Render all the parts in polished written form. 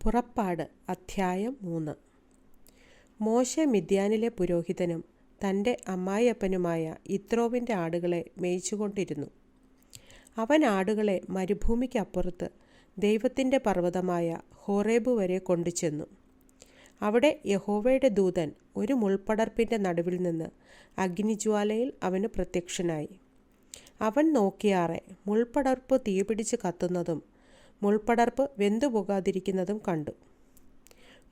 പുറപ്പാട് അധ്യായം 3. മോശെ മിദ്യാനിലെ പുരോഹിതനും തൻ്റെ അമ്മായിയപ്പനുമായ യിത്രോവിൻ്റെ ആടുകളെ മേയിച്ചുകൊണ്ടിരുന്നു. അവൻ ആടുകളെ മരുഭൂമിക്കപ്പുറത്ത് ദൈവത്തിൻ്റെ പർവ്വതമായ ഹോറേബ് വരെ കൊണ്ടുചെന്നു. അവിടെ യഹോവയുടെ ദൂതൻ ഒരു മുൾപ്പടർപ്പിൻ്റെ നടുവിൽ നിന്ന് അഗ്നിജ്വാലയിൽ അവന് പ്രത്യക്ഷനായി. അവൻ നോക്കിയാറെ മുൾപ്പടർപ്പ് തീപിടിച്ച് കത്തുന്നതും മുൾപ്പടർപ്പ് വെന്തുപോകാതിരിക്കുന്നതും കണ്ടു.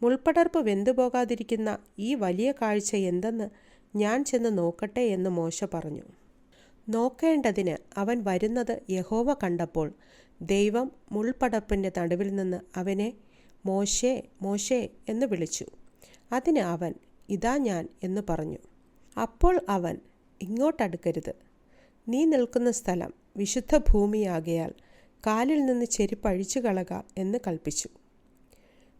മുൾപ്പടർപ്പ് വെന്തുപോകാതിരിക്കുന്ന ഈ വലിയ കാഴ്ച എന്തെന്ന് ഞാൻ ചെന്ന് നോക്കട്ടെ എന്ന് മോശ പറഞ്ഞു. നോക്കേണ്ടതിന് അവൻ വരുന്നത് യഹോവ കണ്ടപ്പോൾ ദൈവം മുൾപ്പടർപ്പിൻ്റെ നടുവിൽ നിന്ന് അവനെ മോശേ മോശേ എന്ന് വിളിച്ചു. അതിന് അവൻ ഇതാ ഞാൻ എന്ന് പറഞ്ഞു. അപ്പോൾ അവൻ ഇങ്ങോട്ടടുക്കരുത്, നീ നിൽക്കുന്ന സ്ഥലം വിശുദ്ധ ഭൂമിയാകയാൽ കാലിൽ നിന്ന് ചെരുപ്പഴിച്ചു കളക എന്ന് കൽപ്പിച്ചു.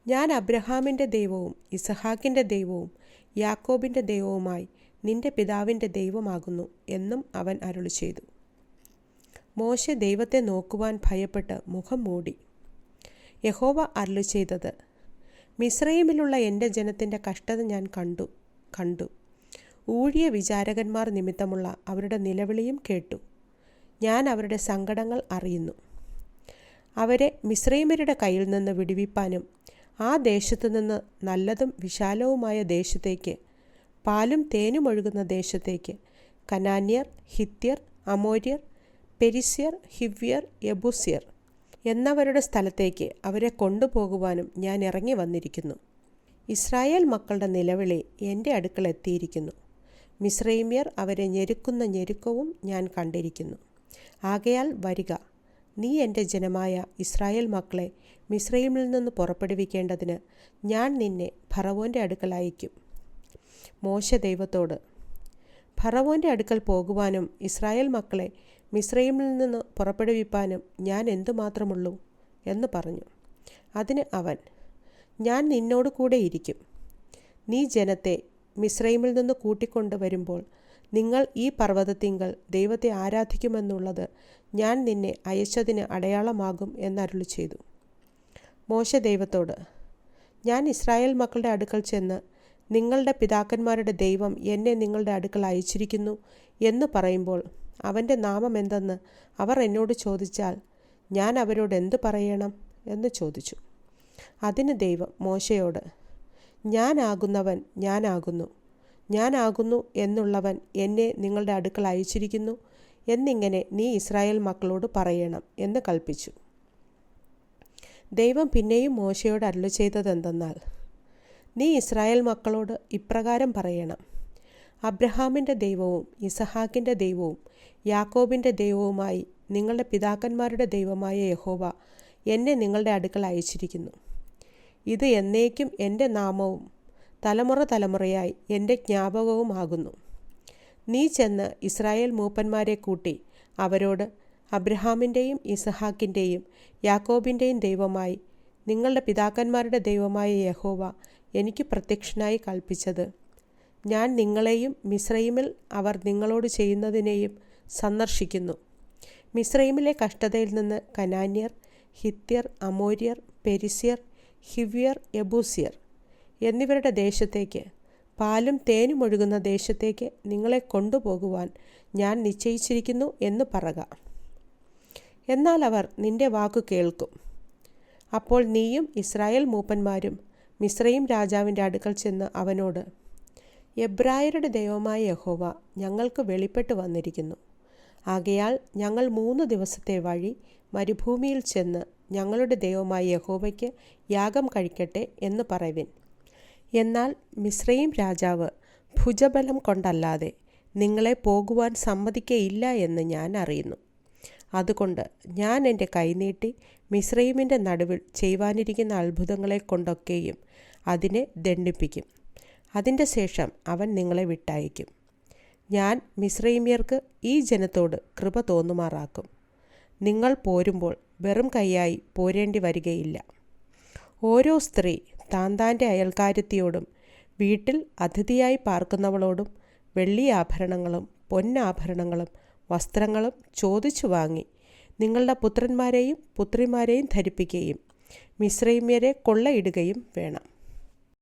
ഞാൻ അബ്രഹാമിൻ്റെ ദൈവവും ഇസഹാക്കിൻ്റെ ദൈവവും യാക്കോബിൻ്റെ ദൈവവുമായി നിന്റെ പിതാവിൻ്റെ ദൈവമാകുന്നു എന്നും അവൻ അരുളി ചെയ്തു. മോശെ ദൈവത്തെ നോക്കുവാൻ ഭയപ്പെട്ട് മുഖം മൂടി. യഹോവ അരുളി ചെയ്തത്, മിസ്രയീമിലുള്ള എൻ്റെ ജനത്തിൻ്റെ കഷ്ടത ഞാൻ കണ്ടു. ഊഴിയ വിചാരകന്മാർ നിമിത്തമുള്ള അവരുടെ നിലവിളിയും കേട്ടു. ഞാൻ അവരുടെ സങ്കടങ്ങൾ അറിയുന്നു. അവരെ മിസ്രയീമ്യരുടെ കയ്യിൽ നിന്ന് വിടുവിപ്പാനും ആ ദേശത്തു നിന്ന് നല്ലതും വിശാലവുമായ ദേശത്തേക്ക്, പാലും തേനും ഒഴുകുന്ന ദേശത്തേക്ക്, കനാന്യർ, ഹിത്യർ, അമോര്യർ, പെരിസ്യർ, ഹിവ്യർ, യെബൂസ്യർ എന്നവരുടെ സ്ഥലത്തേക്ക് അവരെ കൊണ്ടുപോകുവാനും ഞാൻ ഇറങ്ങി വന്നിരിക്കുന്നു. ഇസ്രായേൽ മക്കളുടെ നിലവിളി എൻ്റെ അടുക്കൽ എത്തിയിരിക്കുന്നു. മിസ്രയീമ്യർ അവരെ ഞെരുക്കുന്ന ഞെരുക്കവും ഞാൻ കണ്ടിരിക്കുന്നു. ആകയാൽ വരിക, നീ എൻ്റെ ജനമായ ഇസ്രായേൽ മക്കളെ മിസ്രയീമിൽ നിന്ന് പുറപ്പെടുവിക്കേണ്ടതിന് ഞാൻ നിന്നെ ഫറവോൻ്റെ അടുക്കൽ അയക്കും. മോശെ ദൈവത്തോട്, ഫറവോൻ്റെ അടുക്കൽ പോകുവാനും ഇസ്രായേൽ മക്കളെ മിസ്രയീമിൽ നിന്ന് പുറപ്പെടുവിപ്പാനും ഞാൻ എന്തുമാത്രമുള്ളൂ എന്ന് പറഞ്ഞു. അതിന് അവൻ, ഞാൻ നിന്നോട് കൂടെ ഇരിക്കും. നീ ജനത്തെ മിസ്രയീമിൽ നിന്ന് കൂട്ടിക്കൊണ്ട് വരുമ്പോൾ നിങ്ങൾ ഈ പർവ്വതത്തിങ്കൽ ദൈവത്തെ ആരാധിക്കുമെന്നുള്ളത് ഞാൻ നിന്നെ അയച്ചതിന് അടയാളമാകും എന്നരുളി ചെയ്തു. മോശെ ദൈവത്തോട്, ഞാൻ ഇസ്രായേൽ മക്കളുടെ അടുക്കൽ ചെന്ന് നിങ്ങളുടെ പിതാക്കന്മാരുടെ ദൈവം എന്നെ നിങ്ങളുടെ അടുക്കൽ അയച്ചിരിക്കുന്നു എന്ന് പറയുമ്പോൾ അവൻ്റെ നാമം എന്തെന്ന് അവർ എന്നോട് ചോദിച്ചാൽ ഞാൻ അവരോട് എന്ത് പറയണം എന്ന് ചോദിച്ചു. അതിന് ദൈവം മോശയോട്, ഞാനാകുന്നവൻ ഞാനാകുന്നു എന്നുള്ളവൻ എന്നെ നിങ്ങളുടെ അടുക്കൽ അയച്ചിരിക്കുന്നു എന്നിങ്ങനെ നീ ഇസ്രായേൽ മക്കളോട് പറയണം എന്ന് കൽപ്പിച്ചു. ദൈവം പിന്നെയും മോശയോട് അരുളി ചെയ്തതെന്തെന്നാൽ, നീ ഇസ്രായേൽ മക്കളോട് ഇപ്രകാരം പറയണം, അബ്രഹാമിൻ്റെ ദൈവവും ഇസഹാക്കിൻ്റെ ദൈവവും യാക്കോബിൻ്റെ ദൈവവുമായി നിങ്ങളുടെ പിതാക്കന്മാരുടെ ദൈവമായ യഹോവ എന്നെ നിങ്ങളുടെ അടുക്കൽ അയച്ചിരിക്കുന്നു. ഇത് എന്നേക്കും എൻ്റെ നാമവും തലമുറ തലമുറയായി എൻ്റെ ജ്ഞാപകവുമാകുന്നു. നീ ചെന്ന് ഇസ്രായേൽ മൂപ്പന്മാരെ കൂട്ടി അവരോട്, അബ്രഹാമിൻ്റെയും ഇസഹാക്കിൻ്റെയും യാക്കോബിൻ്റെയും ദൈവമായി നിങ്ങളുടെ പിതാക്കന്മാരുടെ ദൈവമായ യഹോവ എനിക്ക് പ്രത്യക്ഷനായി കൽപ്പിച്ചത്, ഞാൻ നിങ്ങളെയും മിസ്രയീമിൽ അവർ നിങ്ങളോട് ചെയ്യുന്നതിനെയും സന്ദർശിക്കുന്നു. മിസ്രയീമിലെ കഷ്ടതയിൽ നിന്ന് കനാന്യർ, ഹിത്യർ, അമോര്യർ, പെരിസ്യർ, ഹിവ്യർ, യെബൂസ്യർ എന്നിവരുടെ ദേശത്തേക്ക്, പാലും തേനും ഒഴുകുന്ന ദേശത്തേക്ക് നിങ്ങളെ കൊണ്ടുപോകുവാൻ ഞാൻ നിശ്ചയിച്ചിരിക്കുന്നു എന്ന് പറക. എന്നാൽ അവർ നിന്റെ വാക്കു കേൾക്കും. അപ്പോൾ നീയും ഇസ്രായേൽ മൂപ്പന്മാരും മിസ്രയീം രാജാവിൻ്റെ അടുക്കൽ ചെന്ന് അവനോട്, എബ്രായരുടെ ദൈവമായ യഹോവ ഞങ്ങൾക്ക് വെളിപ്പെട്ട് വന്നിരിക്കുന്നു. ആകയാൽ ഞങ്ങൾ 3 ദിവസത്തെ വഴി മരുഭൂമിയിൽ ചെന്ന് ഞങ്ങളുടെ ദൈവമായ യഹോവയ്ക്ക് യാഗം കഴിക്കട്ടെ എന്ന് പറവിൻ. എന്നാൽ മിസ്രയീം രാജാവ് ഭുജബലം കൊണ്ടല്ലാതെ നിങ്ങളെ പോകുവാൻ സമ്മതിക്കയില്ല എന്ന് ഞാൻ അറിയുന്നു. അതുകൊണ്ട് ഞാൻ എൻ്റെ കൈനീട്ടി മിസ്രയീമിൻ്റെ നടുവിൽ ചെയ്യുവാനിരിക്കുന്ന അത്ഭുതങ്ങളെ കൊണ്ടൊക്കെയും അതിനെ ദണ്ഡിപ്പിക്കും. അതിൻ്റെ ശേഷം അവൻ നിങ്ങളെ വിട്ടയക്കും. ഞാൻ മിസ്രയീമ്യർക്ക് ഈ ജനത്തോട് കൃപ തോന്നുമാറാക്കും. നിങ്ങൾ പോരുമ്പോൾ വെറും കൈയായി പോരേണ്ടി വരികയില്ല. ഓരോ സ്ത്രീ താന്താൻ്റെ അയൽക്കാരത്തിയോടും വീട്ടിൽ അതിഥിയായി പാർക്കുന്നവളോടും വെള്ളിയാഭരണങ്ങളും പൊന്നാഭരണങ്ങളും വസ്ത്രങ്ങളും ചോദിച്ചു വാങ്ങി നിങ്ങളുടെ പുത്രന്മാരെയും പുത്രിമാരെയും ധരിപ്പിക്കുകയും മിസ്രൈമ്യരെ കൊള്ളയിടുകയും വേണം.